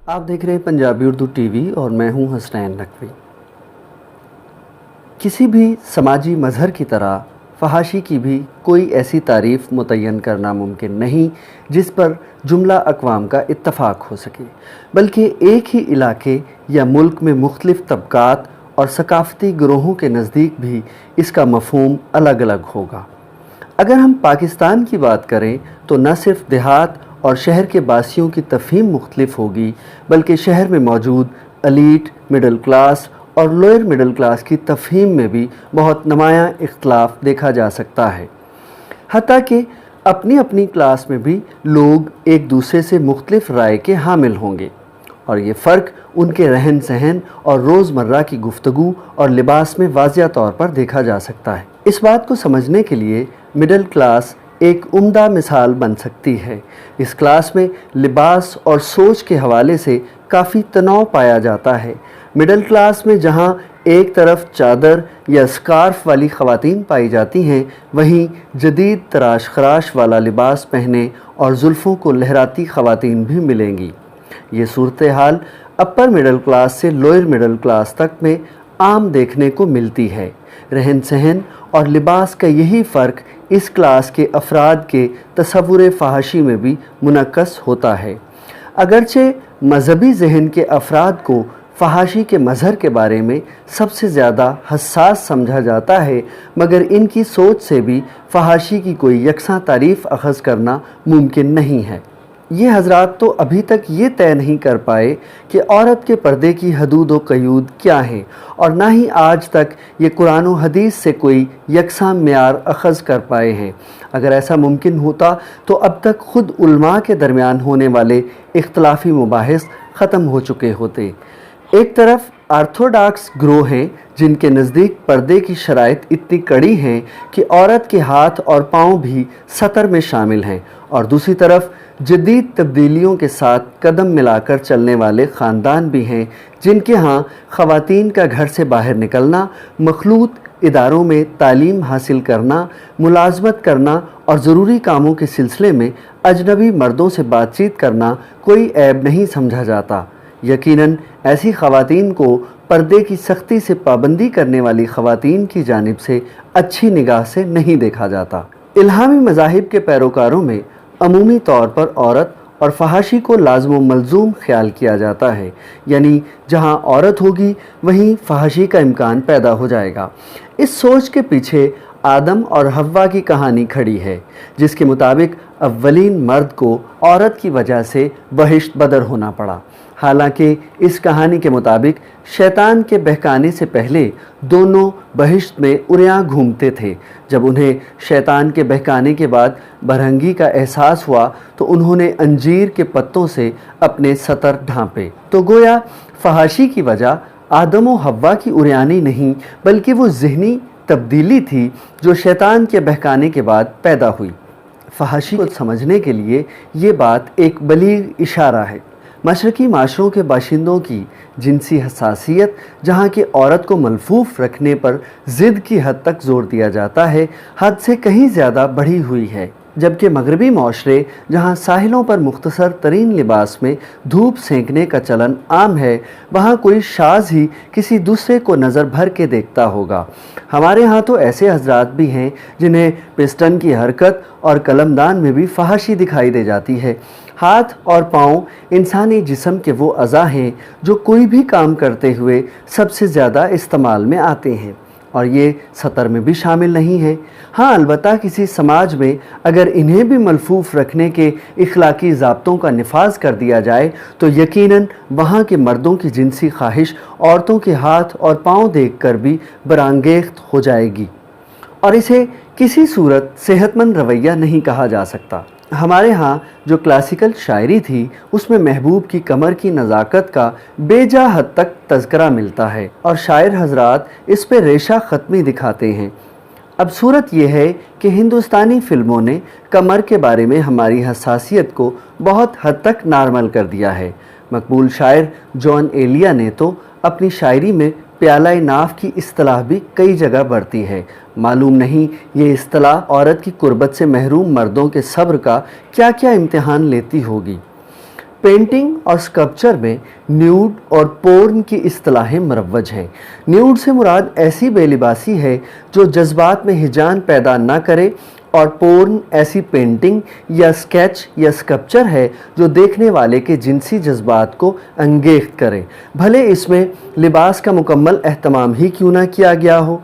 آپ دیکھ رہے ہیں پنجابی اردو ٹی وی اور میں ہوں حسنین نقوی۔ کسی بھی سماجی مظہر کی طرح فحاشی کی بھی کوئی ایسی تعریف متعین کرنا ممکن نہیں جس پر جملہ اقوام کا اتفاق ہو سکے، بلکہ ایک ہی علاقے یا ملک میں مختلف طبقات اور ثقافتی گروہوں کے نزدیک بھی اس کا مفہوم الگ الگ ہوگا۔ اگر ہم پاکستان کی بات کریں تو نہ صرف دیہات اور شہر کے باسیوں کی تفہیم مختلف ہوگی، بلکہ شہر میں موجود ایلیٹ، مڈل کلاس اور لوئر مڈل کلاس کی تفہیم میں بھی بہت نمایاں اختلاف دیکھا جا سکتا ہے۔ حتیٰ کہ اپنی اپنی کلاس میں بھی لوگ ایک دوسرے سے مختلف رائے کے حامل ہوں گے، اور یہ فرق ان کے رہن سہن اور روزمرہ کی گفتگو اور لباس میں واضح طور پر دیکھا جا سکتا ہے۔ اس بات کو سمجھنے کے لیے مڈل کلاس ایک عمدہ مثال بن سکتی ہے۔ اس کلاس میں لباس اور سوچ کے حوالے سے کافی تنوع پایا جاتا ہے۔ مڈل کلاس میں جہاں ایک طرف چادر یا اسکارف والی خواتین پائی جاتی ہیں، وہیں جدید تراش خراش والا لباس پہنے اور زلفوں کو لہراتی خواتین بھی ملیں گی۔ یہ صورتحال اپر مڈل کلاس سے لوئر مڈل کلاس تک میں عام دیکھنے کو ملتی ہے۔ رہن سہن اور لباس کا یہی فرق اس کلاس کے افراد کے تصور فحاشی میں بھی منعکس ہوتا ہے۔ اگرچہ مذہبی ذہن کے افراد کو فحاشی کے مظہر کے بارے میں سب سے زیادہ حساس سمجھا جاتا ہے، مگر ان کی سوچ سے بھی فحاشی کی کوئی یکساں تعریف اخذ کرنا ممکن نہیں ہے۔ یہ حضرات تو ابھی تک یہ طے نہیں کر پائے کہ عورت کے پردے کی حدود و قیود کیا ہیں، اور نہ ہی آج تک یہ قرآن و حدیث سے کوئی یکساں معیار اخذ کر پائے ہیں۔ اگر ایسا ممکن ہوتا تو اب تک خود علماء کے درمیان ہونے والے اختلافی مباحث ختم ہو چکے ہوتے۔ ایک طرف آرتھوڈاکس گروہ ہیں جن کے نزدیک پردے کی شرائط اتنی کڑی ہیں کہ عورت کے ہاتھ اور پاؤں بھی ستر میں شامل ہیں، اور دوسری طرف جدید تبدیلیوں کے ساتھ قدم ملا کر چلنے والے خاندان بھی ہیں جن کے ہاں خواتین کا گھر سے باہر نکلنا، مخلوط اداروں میں تعلیم حاصل کرنا، ملازمت کرنا اور ضروری کاموں کے سلسلے میں اجنبی مردوں سے بات چیت کرنا کوئی عیب نہیں سمجھا جاتا۔ یقیناً ایسی خواتین کو پردے کی سختی سے پابندی کرنے والی خواتین کی جانب سے اچھی نگاہ سے نہیں دیکھا جاتا۔ الہامی مذاہب کے پیروکاروں میں عمومی طور پر عورت اور فحاشی کو لازم و ملزوم خیال کیا جاتا ہے، یعنی جہاں عورت ہوگی وہیں فحاشی کا امکان پیدا ہو جائے گا۔ اس سوچ کے پیچھے آدم اور حوا کی کہانی کھڑی ہے، جس کے مطابق اولین مرد کو عورت کی وجہ سے بہشت بدر ہونا پڑا۔ حالانکہ اس کہانی کے مطابق شیطان کے بہکانے سے پہلے دونوں بہشت میں عریاں گھومتے تھے۔ جب انہیں شیطان کے بہکانے کے بعد برہنگی کا احساس ہوا تو انہوں نے انجیر کے پتوں سے اپنے ستر ڈھانپے۔ تو گویا فحاشی کی وجہ آدم و حوا کی عریانی نہیں، بلکہ وہ ذہنی تبدیلی تھی جو شیطان کے بہکانے کے بعد پیدا ہوئی۔ فحاشی کو سمجھنے کے لیے یہ بات ایک بلیغ اشارہ ہے۔ مشرقی معاشروں کے باشندوں کی جنسی حساسیت، جہاں کہ عورت کو ملفوف رکھنے پر ضد کی حد تک زور دیا جاتا ہے، حد سے کہیں زیادہ بڑھی ہوئی ہے، جبکہ مغربی معاشرے جہاں ساحلوں پر مختصر ترین لباس میں دھوپ سینکنے کا چلن عام ہے، وہاں کوئی شاذ ہی کسی دوسرے کو نظر بھر کے دیکھتا ہوگا۔ ہمارے ہاں تو ایسے حضرات بھی ہیں جنہیں پسٹن کی حرکت اور قلمدان میں بھی فحاشی دکھائی دے جاتی ہے۔ ہاتھ اور پاؤں انسانی جسم کے وہ اعضاء ہیں جو کوئی بھی کام کرتے ہوئے سب سے زیادہ استعمال میں آتے ہیں، اور یہ سطر میں بھی شامل نہیں ہیں۔ ہاں، البتہ کسی سماج میں اگر انہیں بھی ملفوف رکھنے کے اخلاقی ضابطوں کا نفاذ کر دیا جائے تو یقیناً وہاں کے مردوں کی جنسی خواہش عورتوں کے ہاتھ اور پاؤں دیکھ کر بھی برانگیخت ہو جائے گی، اور اسے کسی صورت صحت مند رویہ نہیں کہا جا سکتا۔ ہمارے ہاں جو کلاسیکل شاعری تھی اس میں محبوب کی کمر کی نزاکت کا بے جا حد تک تذکرہ ملتا ہے، اور شاعر حضرات اس پہ ریشہ ختمی دکھاتے ہیں۔ اب صورت یہ ہے کہ ہندوستانی فلموں نے کمر کے بارے میں ہماری حساسیت کو بہت حد تک نارمل کر دیا ہے۔ مقبول شاعر جان ایلیا نے تو اپنی شاعری میں پیالہ ناف کی اصطلاح بھی کئی جگہ برتی ہے۔ معلوم نہیں یہ اصطلاح عورت کی قربت سے محروم مردوں کے صبر کا کیا کیا امتحان لیتی ہوگی۔ पेंटिंग और स्कल्पचर में न्यूड और पोर्न की इस्तिलाहें मुरव्वज हैं। न्यूड से मुराद ऐसी बेलिबासी है जो जज्बात में हिजान पैदा ना करे, और पोर्न ऐसी पेंटिंग या स्केच या स्कल्पचर है जो देखने वाले के जिनसी जज्बात को अंगेख्त करे, भले इसमें लिबास का मुकम्मल एहतमाम ही क्यों ना किया गया हो।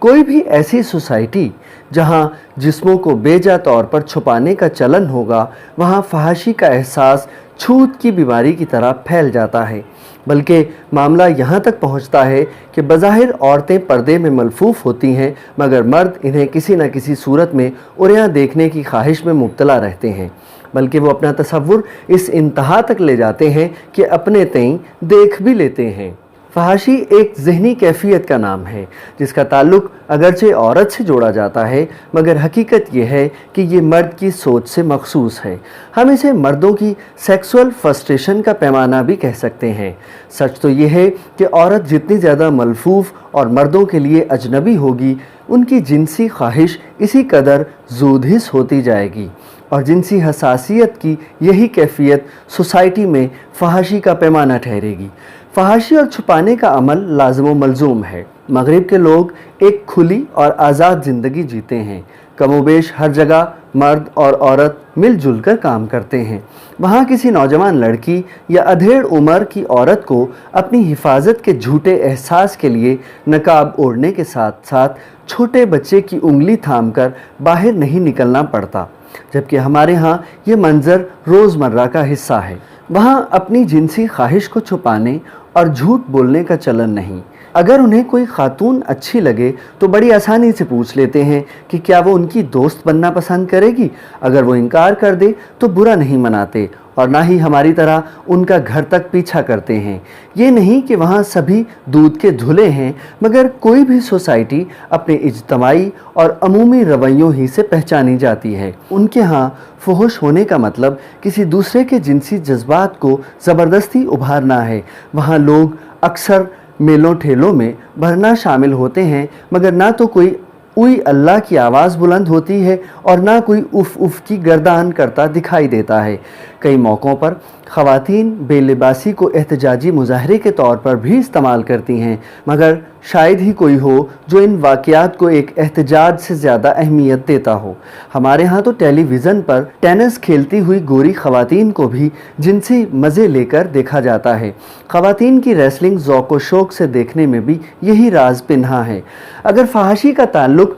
कोई भी ऐसी सोसाइटी जहां जिस्मों को बेजा तौर पर छुपाने का चलन होगा, वहां फहाशी का एहसास छूत की बीमारी की तरह फैल जाता है। बल्कि मामला यहाँ तक पहुँचता है कि बज़ाहिर औरतें पर्दे में मलफूफ होती हैं, मगर मर्द इन्हें किसी न किसी सूरत में उरियां देखने की ख्वाहिश में मुब्तला रहते हैं। बल्कि वो अपना तसव्वुर इस इंतहा तक ले जाते हैं कि अपने तईं देख भी लेते हैं। फहाशी एक ज़हनी कैफियत का नाम है जिसका ताल्लुक़ अगरचे औरत से जोड़ा जाता है, मगर हकीकत ये है कि ये मर्द की सोच से मखसूस है। हम इसे मर्दों की सेक्सुअल फ्रस्ट्रेशन का पैमाना भी कह सकते हैं। सच तो ये है कि औरत जितनी ज़्यादा मलफूफ और मर्दों के लिए अजनबी होगी, उनकी जिनसी ख्वाहिश इसी कदर ज़ूदहिस होती जाएगी, और जिनसी हसासियत की यही कैफियत सोसाइटी में फहाशी का पैमाना ठहरेगी। फहाशी और छुपाने का अमल लाज़िम व मलज़ूम है। मगरिब के लोग एक खुली और आज़ाद ज़िंदगी जीते हैं। कमोबेश हर जगह मर्द और औरत मिलजुल कर काम करते हैं। वहाँ किसी नौजवान लड़की या अधेड़ उम्र की औरत को अपनी हिफाजत के झूठे एहसास के लिए नकाब ओढ़ने के साथ साथ छोटे बच्चे की उंगली थामकर बाहर नहीं निकलना पड़ता, जबकि हमारे यहाँ ये मंज़र रोज़मर्रा का हिस्सा है। वहाँ अपनी जिनसी ख्वाहिश को छुपाने और झूठ बोलने का चलन नहीं। अगर उन्हें कोई खातून अच्छी लगे तो बड़ी आसानी से पूछ लेते हैं कि क्या वो उनकी दोस्त बनना पसंद करेगी। अगर वो इनकार कर दे तो बुरा नहीं मनाते, और ना ही हमारी तरह उनका घर तक पीछा करते हैं। ये नहीं कि वहाँ सभी दूध के धुले हैं, मगर कोई भी सोसाइटी अपने इज्तमाई और अमूमी रवैयों ही से पहचानी जाती है। उनके यहाँ फुहुश होने का मतलब किसी दूसरे के जिनसी जज्बात को ज़बरदस्ती उभारना है। वहाँ लोग अक्सर मेलों ठेलों में भरना शामिल होते हैं, मगर ना तो कोई उई अल्लाह की आवाज़ बुलंद होती है और ना कोई उफ़ उफ़ की गर्दान करता दिखाई देता है। कई मौक़ों पर ख़वातीन बेलिबासी को एहतजाजी मुजाहरे के तौर पर भी इस्तेमाल करती हैं, मगर शायद ही कोई हो जो इन वाक़यात को एक एहतजाज से ज़्यादा अहमियत देता हो। हमारे यहाँ तो टेलीविज़न पर टेनिस खेलती हुई गोरी ख़वातीन को भी जिनसी मज़े लेकर देखा जाता है। ख़वातीन की रेसलिंग ज़ौक़ व शौक़ से देखने में भी यही राज पिन्हा है। अगर फहाशी का ताल्लुक़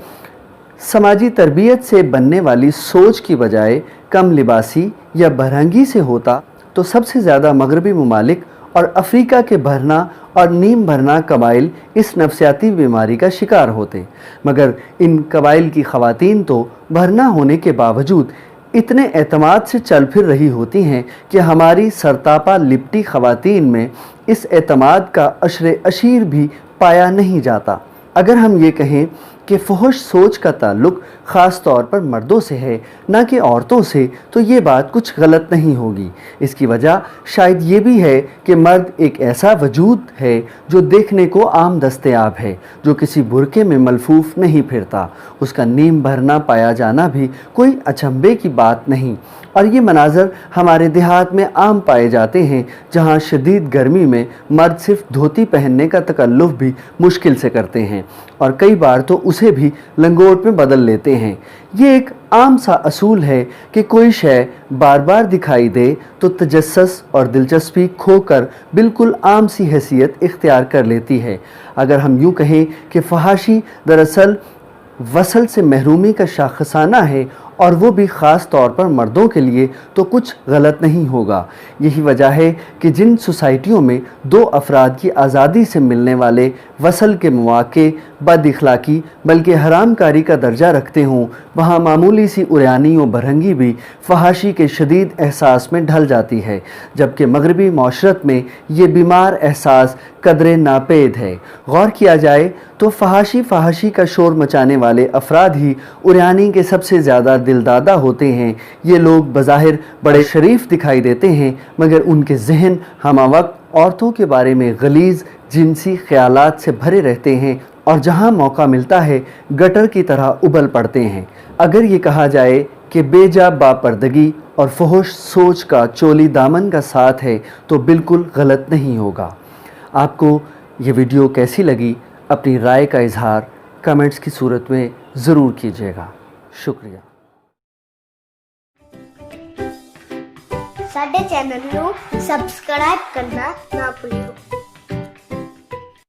समाजी तरबियत से बनने वाली सोच की बजाय कम लिबासी या बरहंगी से होता तो सबसे ज़्यादा मगरबी ममालिक और अफ्रीका के भरना और नीम भरना कबाइल इस नफसियाती बीमारी का शिकार होते। मगर इन कबाइल की ख़वातीन तो भरना होने के बावजूद इतने एतमाद से चल फिर रही होती हैं कि हमारी सरतापा लिपटी ख़वातीन में इस एतमाद का अशरे अशीर भी पाया नहीं जाता। अगर हम ये कहें कि फुहुश सोच का ताल्लुक़ ख़ास तौर पर मर्दों से है, ना कि औरतों से, तो ये बात कुछ गलत नहीं होगी। इसकी वजह शायद ये भी है कि मर्द एक ऐसा वजूद है जो देखने को आम दस्तयाब है, जो किसी बुरके में मलफूफ नहीं फिरता। उसका नीम भरना पाया जाना भी कोई अचंभे की बात नहीं, और ये मनाजर हमारे देहात में आम पाए जाते हैं, जहाँ शदीद गर्मी में मर्द सिर्फ धोती पहनने का तकल्लुफ़ भी मुश्किल से करते हैं, और कई बार तो उसे भी लंगोट में बदल लेते हैं। ये एक आम सा असूल है कि कोई शय बार बार दिखाई दे तो तजस्सुस और दिलचस्पी खोकर बिल्कुल आम सी हैसियत इख्तियार कर लेती है। अगर हम यूँ कहें कि फहाशी दरअसल वसल से महरूमी का शाखसाना है, और वो भी ख़ास तौर पर मर्दों के लिए, तो कुछ गलत नहीं होगा। यही वजह है कि जिन सोसाइटियों में दो अफराद की आज़ादी से मिलने वाले वसल के मौक़े बद इखलाकी बल्कि हरामकारी का दर्जा रखते हों, वहाँ मामूली सी उरियानी व बरहंगी भी फहाशी के शदीद एहसास में ढल जाती है, जबकि मगरबी माशरत में ये बीमार एहसास कदरे नापेद है। गौर किया जाए तो फहाशी का शोर मचाने वाले अफराद ही उरियानी के सबसे ज़्यादा दिलदादा होते हैं। ये लोग बज़ाहिर बड़े शरीफ दिखाई देते हैं, मगर उनके जहन हमावक्त औरतों के बारे में गलीज़ जिनसी ख्यालात से भरे रहते हैं, और जहाँ मौका मिलता है गटर की तरह उबल पड़ते हैं। अगर ये कहा जाए कि बेजा बापर्दगी اور فحش سوچ کا چولی دامن کا ساتھ ہے تو بالکل غلط نہیں ہوگا۔ آپ کو یہ ویڈیو کیسی لگی اپنی رائے کا اظہار کمنٹس کی صورت میں ضرور کیجیے گا۔ شکریہ۔ ਸਾਡੇ ਚੈਨਲ ਨੂੰ ਸਬਸਕ੍ਰਾਈਬ ਕਰਨਾ ਨਾ ਭੁੱਲਿਓ।